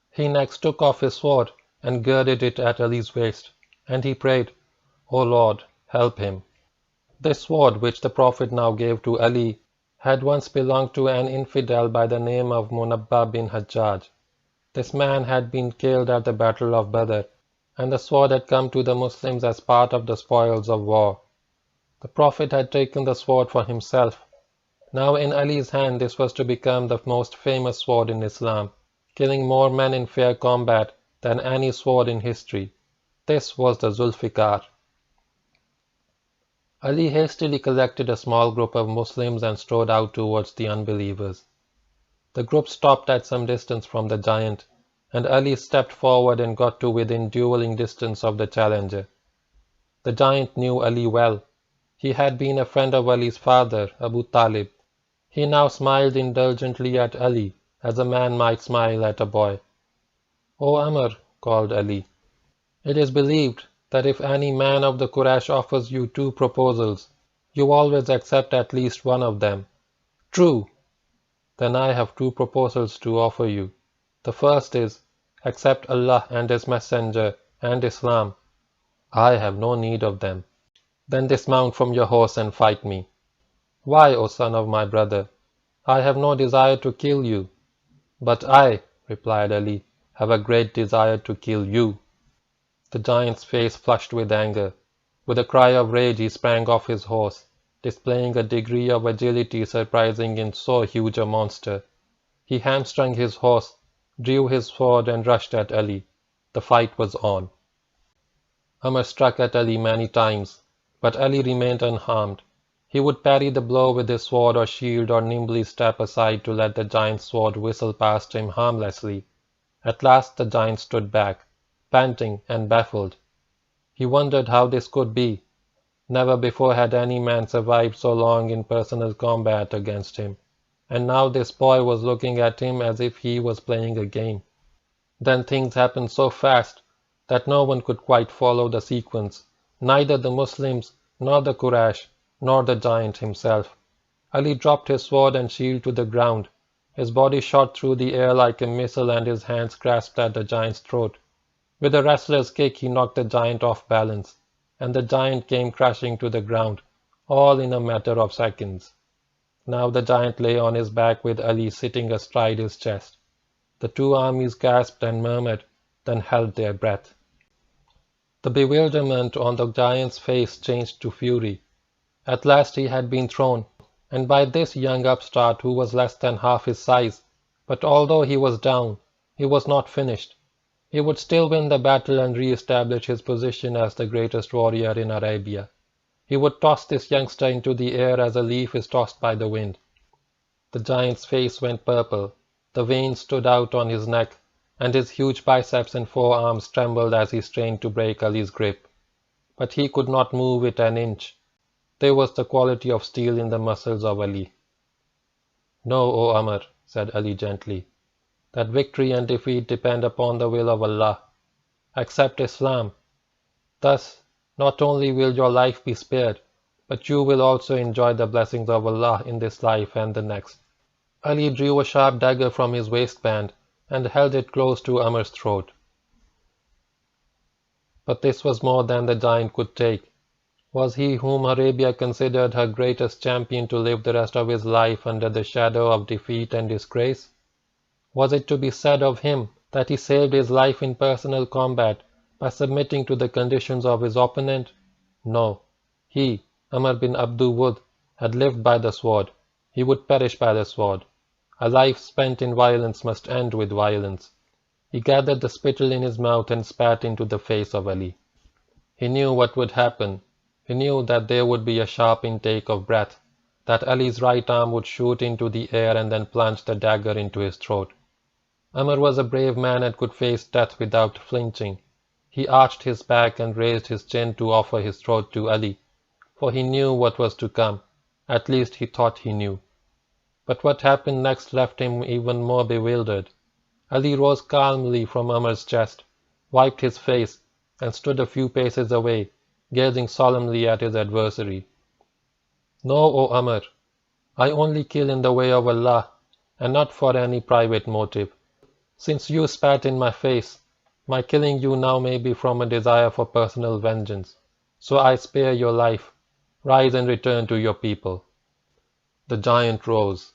He next took off his sword and girded it at Ali's waist, and he prayed, "O Lord, help him." This sword, which the Prophet now gave to Ali, had once belonged to an infidel by the name of Munabbah bin Hajjaj. This man had been killed at the Battle of Badr, and the sword had come to the Muslims as part of the spoils of war. The Prophet had taken the sword for himself. Now in Ali's hand this was to become the most famous sword in Islam, killing more men in fair combat than any sword in history. This was the Zulfikar. Ali hastily collected a small group of Muslims and strode out towards the unbelievers. The group stopped at some distance from the giant, and Ali stepped forward and got to within dueling distance of the challenger. The giant knew Ali well. He had been a friend of Ali's father, Abu Talib. He now smiled indulgently at Ali, as a man might smile at a boy. "O Amr," called Ali, "it is believed that if any man of the Quraysh offers you 2 proposals, you always accept at least one of them." "True." "Then I have 2 proposals to offer you. The first is, accept Allah and His Messenger and Islam." "I have no need of them." "Then dismount from your horse and fight me." "Why, O son of my brother? I have no desire to kill you." "But I," replied Ali, "have a great desire to kill you." The giant's face flushed with anger. With a cry of rage he sprang off his horse, displaying a degree of agility surprising in so huge a monster. He hamstrung his horse, drew his sword and rushed at Ali. The fight was on. Amr struck at Ali many times, but Ali remained unharmed. He would parry the blow with his sword or shield, or nimbly step aside to let the giant's sword whistle past him harmlessly. At last the giant stood back, panting and baffled. He wondered how this could be. Never before had any man survived so long in personal combat against him, and now this boy was looking at him as if he was playing a game. Then things happened so fast that no one could quite follow the sequence, neither the Muslims, nor the Quraysh, nor the giant himself. Ali dropped his sword and shield to the ground. His body shot through the air like a missile and his hands grasped at the giant's throat. With a wrestler's kick he knocked the giant off balance, and the giant came crashing to the ground, all in a matter of seconds. Now the giant lay on his back with Ali sitting astride his chest. The two armies gasped and murmured, then held their breath. The bewilderment on the giant's face changed to fury. At last he had been thrown, and by this young upstart who was less than half his size, but although he was down, he was not finished. He would still win the battle and re-establish his position as the greatest warrior in Arabia. He would toss this youngster into the air as a leaf is tossed by the wind. The giant's face went purple, the veins stood out on his neck, and his huge biceps and forearms trembled as he strained to break Ali's grip. But he could not move it an inch. There was the quality of steel in the muscles of Ali. "No, O Amr," said Ali gently, "that victory and defeat depend upon the will of Allah. Accept Islam. Thus, not only will your life be spared, but you will also enjoy the blessings of Allah in this life and the next." Ali drew a sharp dagger from his waistband and held it close to Amr's throat. But this was more than the giant could take. Was he whom Arabia considered her greatest champion to live the rest of his life under the shadow of defeat and disgrace? Was it to be said of him that he saved his life in personal combat by submitting to the conditions of his opponent? No. He, Amr bin Abdul Wud, had lived by the sword. He would perish by the sword. A life spent in violence must end with violence. He gathered the spittle in his mouth and spat into the face of Ali. He knew what would happen. He knew that there would be a sharp intake of breath, that Ali's right arm would shoot into the air and then plunge the dagger into his throat. Amr was a brave man and could face death without flinching. He arched his back and raised his chin to offer his throat to Ali, for he knew what was to come. At least he thought he knew. But what happened next left him even more bewildered. Ali rose calmly from Amr's chest, wiped his face, and stood a few paces away, gazing solemnly at his adversary. "No, O Amr, I only kill in the way of Allah, and not for any private motive. Since you spat in my face, my killing you now may be from a desire for personal vengeance. So I spare your life. Rise and return to your people." The giant rose.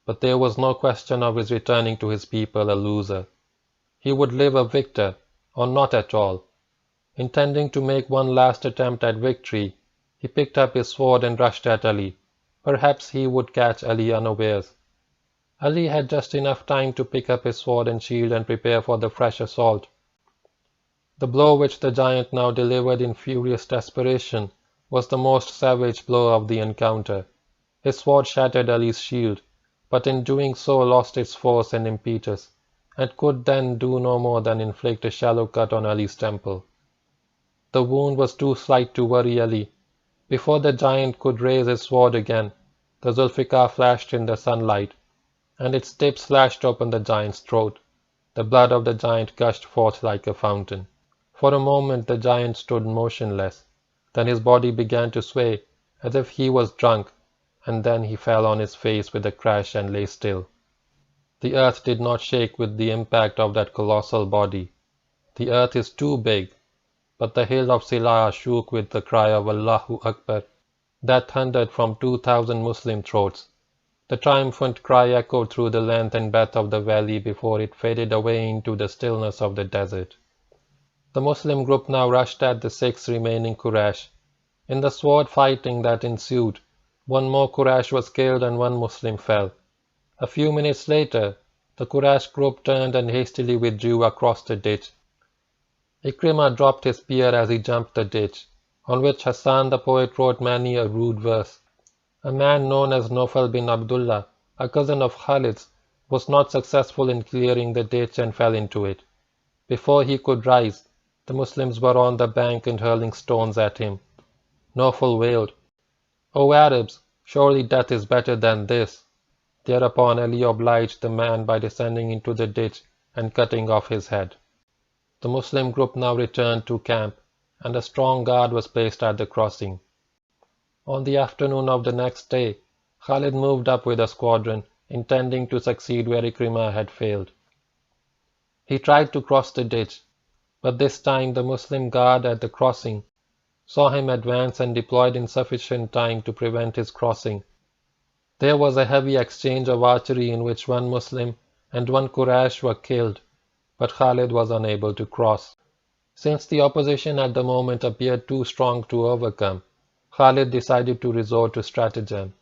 But there was no question of his returning to his people a loser. He would live a victor, or not at all. Intending to make one last attempt at victory, he picked up his sword and rushed at Ali. Perhaps he would catch Ali unawares. Ali had just enough time to pick up his sword and shield and prepare for the fresh assault. The blow which the giant now delivered in furious desperation was the most savage blow of the encounter. His sword shattered Ali's shield, but in doing so lost its force and impetus, and could then do no more than inflict a shallow cut on Ali's temple. The wound was too slight to worry Ali. Before the giant could raise his sword again, the Zulfikar flashed in the sunlight, and its tip slashed open the giant's throat. The blood of the giant gushed forth like a fountain. For a moment the giant stood motionless. Then his body began to sway, as if he was drunk, and then he fell on his face with a crash and lay still. The earth did not shake with the impact of that colossal body. The earth is too big. But the hill of Silah shook with the cry of Allahu Akbar that thundered from 2,000 Muslim throats. The triumphant cry echoed through the length and breadth of the valley before it faded away into the stillness of the desert. The Muslim group now rushed at the 6 remaining Quraysh. In the sword fighting that ensued, one more Quraysh was killed and one Muslim fell. A few minutes later, the Quraysh group turned and hastily withdrew across the ditch. Ikrimah dropped his spear as he jumped the ditch, on which Hassan the poet wrote many a rude verse. A man known as Nofal bin Abdullah, a cousin of Khalid's, was not successful in clearing the ditch and fell into it. Before he could rise, the Muslims were on the bank and hurling stones at him. Nofal wailed, "O Arabs, surely death is better than this." Thereupon Ali obliged the man by descending into the ditch and cutting off his head. The Muslim group now returned to camp, and a strong guard was placed at the crossing. On the afternoon of the next day, Khalid moved up with a squadron, intending to succeed where Ikrimah had failed. He tried to cross the ditch, but this time the Muslim guard at the crossing saw him advance and deployed in sufficient time to prevent his crossing. There was a heavy exchange of archery in which one Muslim and one Quraysh were killed, but Khalid was unable to cross. Since the opposition at the moment appeared too strong to overcome, Khalid decided to resort to stratagem.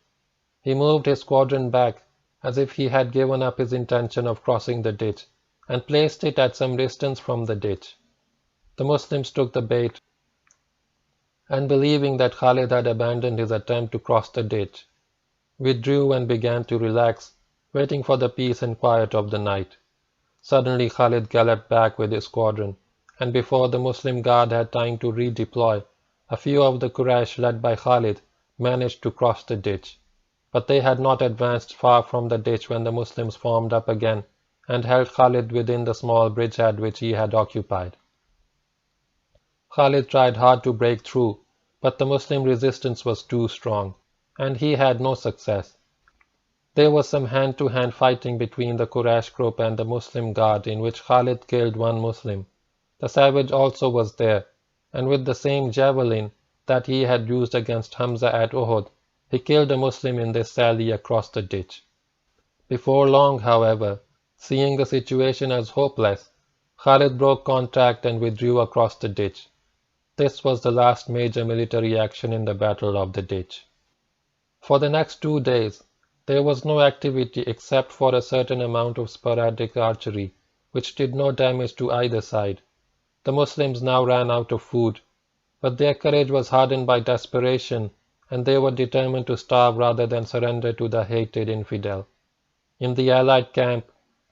He moved his squadron back as if he had given up his intention of crossing the ditch, and placed it at some distance from the ditch. The Muslims took the bait, and believing that Khalid had abandoned his attempt to cross the ditch, withdrew and began to relax, waiting for the peace and quiet of the night. Suddenly Khalid galloped back with his squadron, and before the Muslim guard had time to redeploy, a few of the Quraysh led by Khalid managed to cross the ditch. But they had not advanced far from the ditch when the Muslims formed up again and held Khalid within the small bridgehead which he had occupied. Khalid tried hard to break through, but the Muslim resistance was too strong, and he had no success. There was some hand-to-hand fighting between the Quraysh group and the Muslim guard in which Khalid killed one Muslim. The savage also was there, and with the same javelin that he had used against Hamza at Uhud, he killed a Muslim in this sally across the ditch. Before long, however, seeing the situation as hopeless, Khalid broke contact and withdrew across the ditch. This was the last major military action in the Battle of the Ditch. For the next 2 days, there was no activity except for a certain amount of sporadic archery, which did no damage to either side. The Muslims now ran out of food, but their courage was hardened by desperation, and they were determined to starve rather than surrender to the hated infidel. In the Allied camp,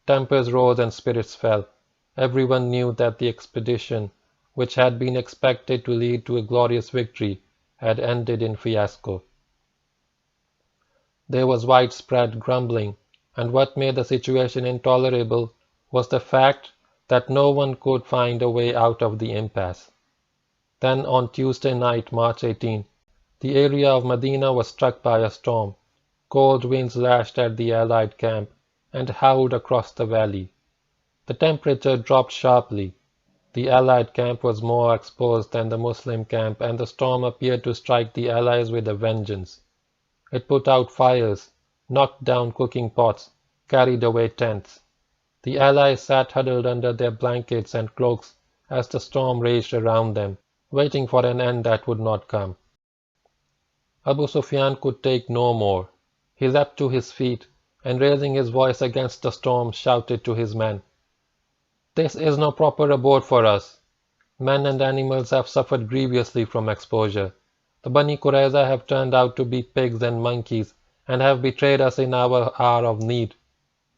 tempers rose and spirits fell. Everyone knew that the expedition, which had been expected to lead to a glorious victory, had ended in fiasco. There was widespread grumbling, and what made the situation intolerable was the fact that no one could find a way out of the impasse. Then on Tuesday night, March 18, the area of Medina was struck by a storm. Cold winds lashed at the Allied camp and howled across the valley. The temperature dropped sharply. The Allied camp was more exposed than the Muslim camp, and the storm appeared to strike the Allies with a vengeance. It put out fires, knocked down cooking pots, carried away tents. The Allies sat huddled under their blankets and cloaks as the storm raged around them, waiting for an end that would not come. Abu Sufyan could take no more. He leapt to his feet, and raising his voice against the storm, shouted to his men, "This is no proper abode for us. Men and animals have suffered grievously from exposure. The Bani Qurayza have turned out to be pigs and monkeys, and have betrayed us in our hour of need.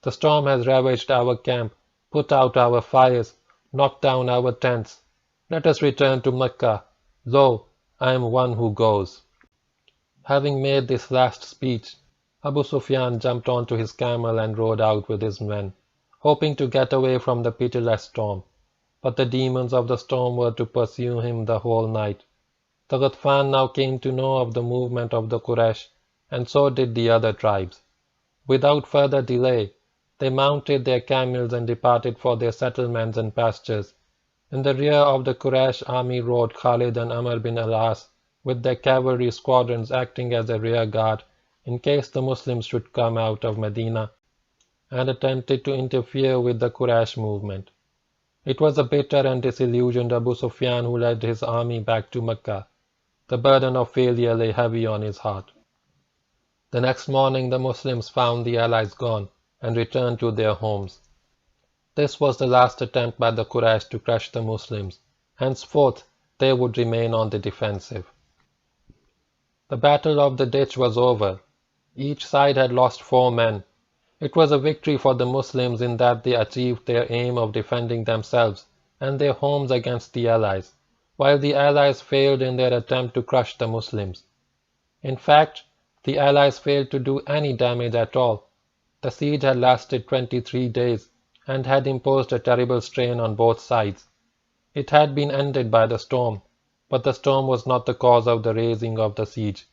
The storm has ravaged our camp, put out our fires, knocked down our tents. Let us return to Mecca. Lo, I am one who goes." Having made this last speech, Abu Sufyan jumped onto his camel and rode out with his men, hoping to get away from the pitiless storm. But the demons of the storm were to pursue him the whole night. The Ghatfan now came to know of the movement of the Quraysh, and so did the other tribes. Without further delay, they mounted their camels and departed for their settlements and pastures. In the rear of the Quraysh army rode Khalid and Amr bin al-As, with their cavalry squadrons acting as a rear guard in case the Muslims should come out of Medina and attempted to interfere with the Quraysh movement. It was a bitter and disillusioned Abu Sufyan who led his army back to Mecca. The burden of failure lay heavy on his heart. The next morning the Muslims found the allies gone and returned to their homes. This was the last attempt by the Quraysh to crush the Muslims. Henceforth they would remain on the defensive. The Battle of the Ditch was over. Each side had lost 4 men. It was a victory for the Muslims in that they achieved their aim of defending themselves and their homes against the Allies, while the Allies failed in their attempt to crush the Muslims. In fact, the Allies failed to do any damage at all. The siege had lasted 23 days and had imposed a terrible strain on both sides. It had been ended by the storm, but the storm was not the cause of the raising of the siege.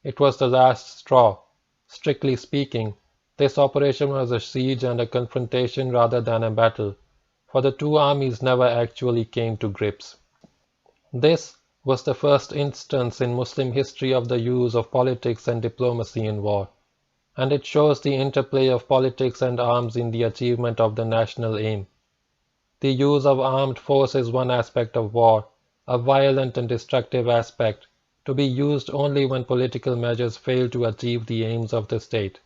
It was the last straw. Strictly speaking, this operation was a siege and a confrontation rather than a battle, for the two armies never actually came to grips. This was the first instance in Muslim history of the use of politics and diplomacy in war, and it shows the interplay of politics and arms in the achievement of the national aim. The use of armed force is one aspect of war, a violent and destructive aspect, to be used only when political measures fail to achieve the aims of the state.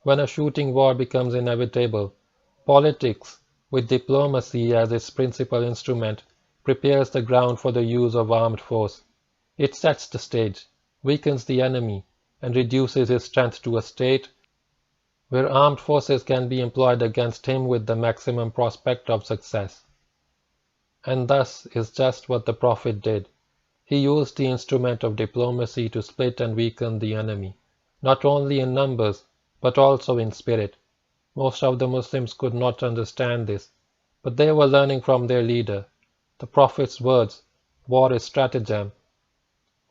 When a shooting war becomes inevitable, politics, with diplomacy as its principal instrument, prepares the ground for the use of armed force. It sets the stage, weakens the enemy, and reduces his strength to a state where armed forces can be employed against him with the maximum prospect of success. And thus is just what the Prophet did. He used the instrument of diplomacy to split and weaken the enemy, not only in numbers, but also in spirit. Most of the Muslims could not understand this, but they were learning from their leader. The Prophet's words, "War is stratagem,"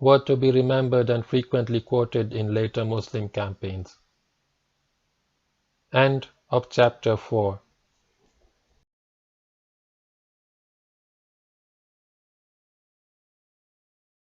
were to be remembered and frequently quoted in later Muslim campaigns. End of chapter 4.